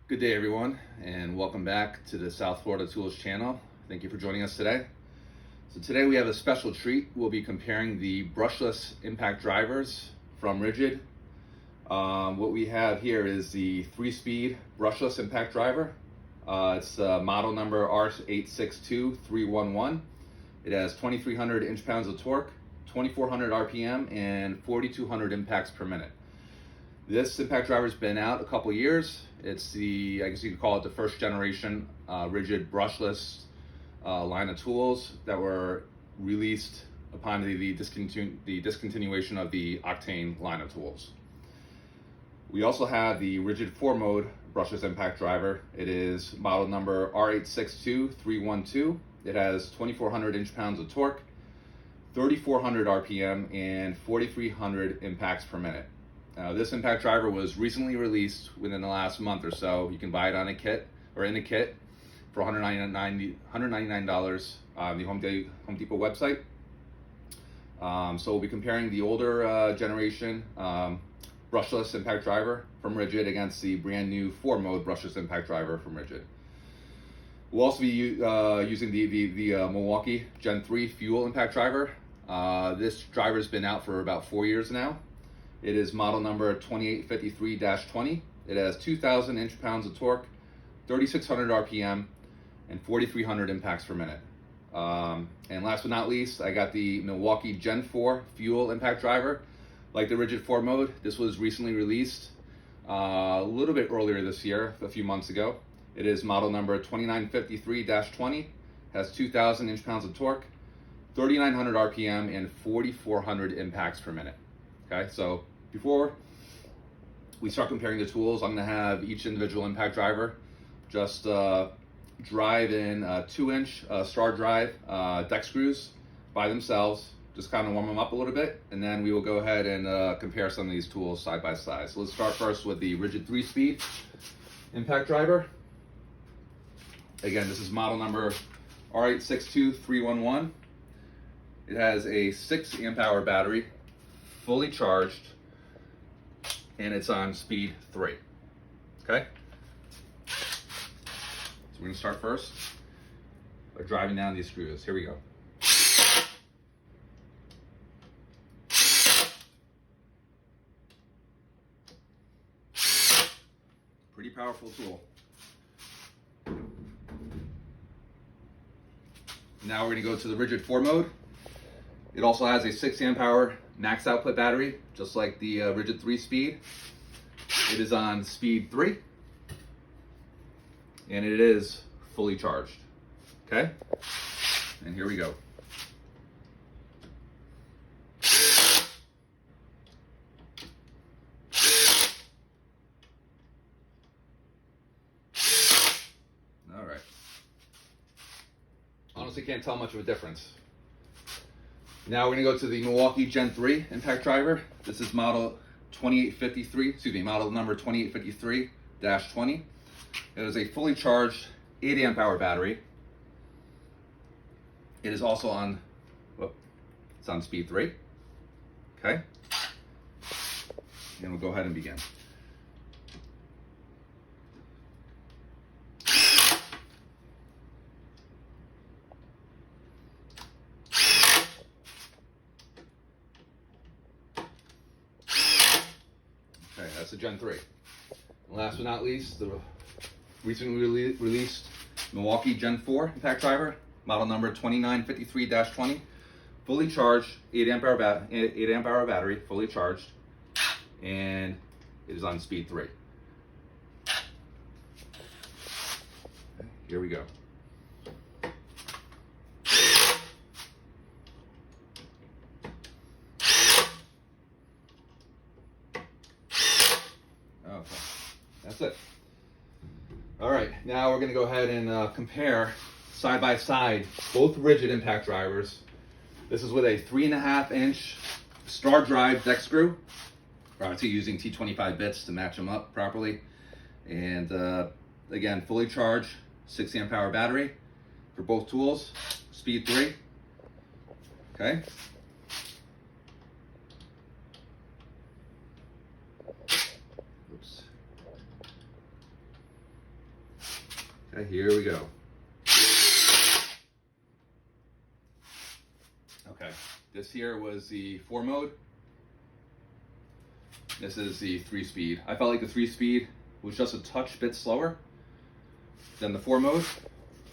Good day, everyone, and welcome back to the South Florida Tools channel. Thank you for joining us today. So today we have a special treat. We'll be comparing the brushless impact drivers from Ridgid. What we have here is the 3-speed brushless impact driver. It's model number R862312. It has 2,300 inch-pounds of torque, 2,400 RPM, and 4,200 impacts per minute. This impact driver's been out a couple years. It's the, I guess you could call it the first generation Ridgid brushless line of tools that were released upon the discontinuation of the Octane line of tools. We also have the Ridgid 4-mode brushless impact driver. It is model number R862312. It has 2,400 inch-pounds of torque, 3,400 RPM, and 4,300 impacts per minute. This impact driver was recently released within the last month or so. You can buy it on a kit or in a kit for $199 on the Home Depot website. So we'll be comparing the older generation brushless impact driver from Ridgid against the brand new 4-mode brushless impact driver from Ridgid. We'll also be using the Milwaukee Gen 3 fuel impact driver. This driver has been out for about 4 years now. It is model number 2853-20. It has 2,000 inch-pounds of torque, 3,600 RPM, and 4,300 impacts per minute. And last but not least, I got the Milwaukee Gen 4 fuel impact driver. Like the Ridgid 4 mode, this was recently released a little bit earlier this year, a few months ago. It is model number 2953-20, has 2,000 inch-pounds of torque, 3,900 RPM, and 4,400 impacts per minute. Okay, so before we start comparing the tools, I'm going to have each individual impact driver just drive in 2-inch star drive deck screws by themselves, just kind of warm them up a little bit, and then we will go ahead and compare some of these tools side by side. So let's start first with the Ridgid 3-speed impact driver. Again, this is model number R862312. It has a 6 amp hour battery, fully charged, and it's on speed 3. Okay? So we're going to start first by driving down these screws. Here we go. Pretty powerful tool. Now we're going to go to the Ridgid 4 mode. It also has a 6 amp hour max output battery, just like the Ridgid 3-speed. It is on speed 3, and it is fully charged. Okay? And here we go. All right. Honestly, can't tell much of a difference. Now we're going to go to the Milwaukee Gen 3 impact driver. This is model number 2853-20. It is a fully charged 8 amp hour battery. It is also on, it's on speed 3. Okay. And we'll go ahead and begin. Okay, that's the Gen 3. And last but not least, the recently released Milwaukee Gen 4 impact driver, model number 2953-20, fully charged, 8 amp hour battery, fully charged, and it is on speed 3. Okay, here we go. Okay, that's it. All right, now we're going to go ahead and compare side by side both Ridgid impact drivers. This is with a 3.5 inch star drive deck screw. Obviously using T25 bits to match them up properly. And again, fully charged, 6 amp hour battery for both tools, speed 3. Okay. Oops. Okay, here we go. Okay, this here was the 4-mode. This is the 3-speed. I felt like the 3-speed was just a touch bit slower than the 4-mode.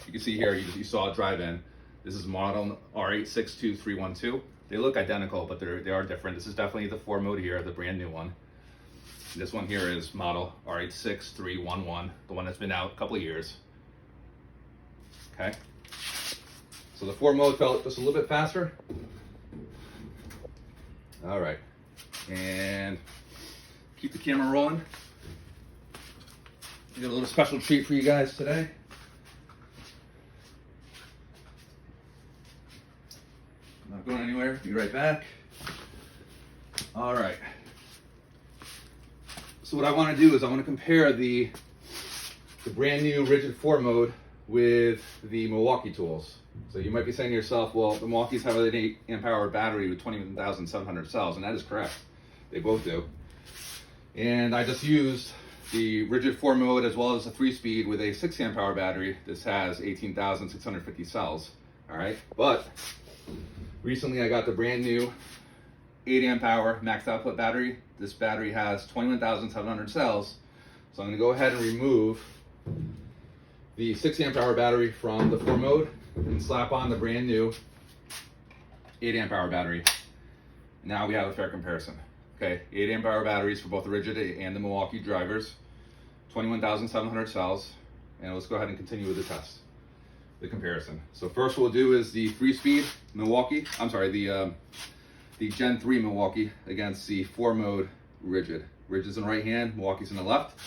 You can see here, you saw it drive in. This is model R862312. They look identical, but they are different. This is definitely the 4-mode here, the brand new one. This one here is model R862311, the one that's been out a couple of years. Okay. So the 4-mode felt just a little bit faster. All right. And keep the camera rolling. We got a little special treat for you guys today. I'm not going anywhere. Be right back. All right. So what I want to do is I want to compare the brand new Ridgid 4-mode with the Milwaukee tools. So you might be saying to yourself, well, the Milwaukees have an 8 amp hour battery with 21,700 cells, and that is correct. They both do. And I just used the Ridgid 4-mode as well as a 3-speed with a 6 amp hour battery. This has 18,650 cells. All right. But recently I got the brand new 8 amp hour max output battery. This battery has 21,700 cells. So I'm going to go ahead and remove the 6 amp hour battery from the 4-mode and slap on the brand new 8 amp hour battery. Now we have a fair comparison. Okay, 8 amp hour batteries for both the Ridgid and the Milwaukee drivers, 21,700 cells, and let's go ahead and continue with the test, the comparison. So first we'll do is the 3-speed Milwaukee, the Gen 3 Milwaukee against the 4-mode Ridgid. Ridgid's in the right hand, Milwaukee's in the left.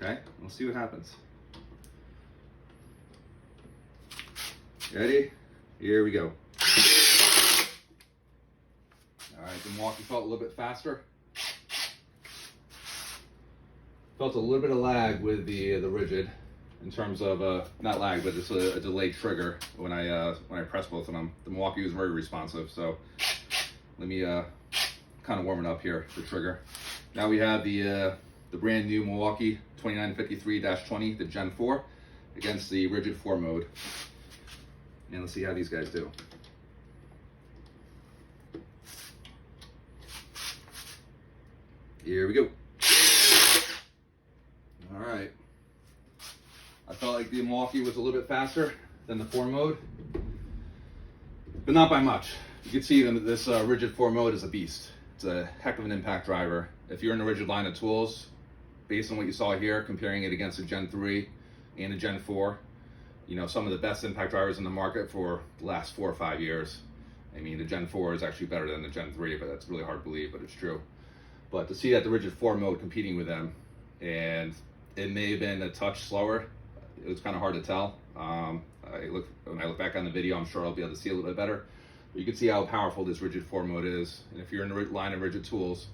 Okay, we'll see what happens. Ready? Here we go. All right, the Milwaukee felt a little bit faster. Felt a little bit of lag with the Ridgid in terms of not lag, but it's a delayed trigger when I press both of them. The Milwaukee was very responsive, so let me kind of warm it up here, the trigger. Now we have the brand new Milwaukee 2953-20, the Gen 4, against the Ridgid 4-mode. And let's see how these guys do. Here we go. All right. I felt like the Milwaukee was a little bit faster than the 4-mode, but not by much. You can see that this Ridgid 4-mode is a beast. It's a heck of an impact driver. If you're in the Ridgid line of tools, based on what you saw here, comparing it against the Gen 3 and the Gen 4, you know, some of the best impact drivers in the market for the last 4 or 5 years. I mean, the Gen 4 is actually better than the Gen 3, but that's really hard to believe, but it's true. But to see that the Ridgid 4-mode competing with them, and it may have been a touch slower, it was kind of hard to tell. When I look back on the video, I'm sure I'll be able to see a little bit better. But you can see how powerful this Ridgid 4-mode is. And if you're in the line of Ridgid tools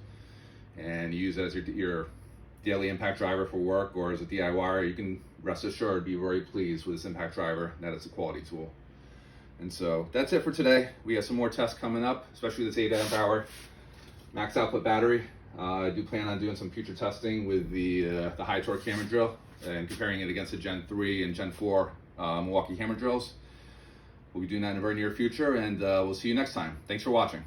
and you use it as your daily impact driver for work or as a DIYer, you can rest assured be very pleased with this impact driver, and that it's a quality tool. And so that's it for today. We have some more tests coming up, especially this 8 amp hour max output battery. I do plan on doing some future testing with the high torque hammer drill and comparing it against the Gen 3 and Gen 4 Milwaukee hammer drills. We'll be doing that in the very near future, and we'll see you next time. Thanks for watching.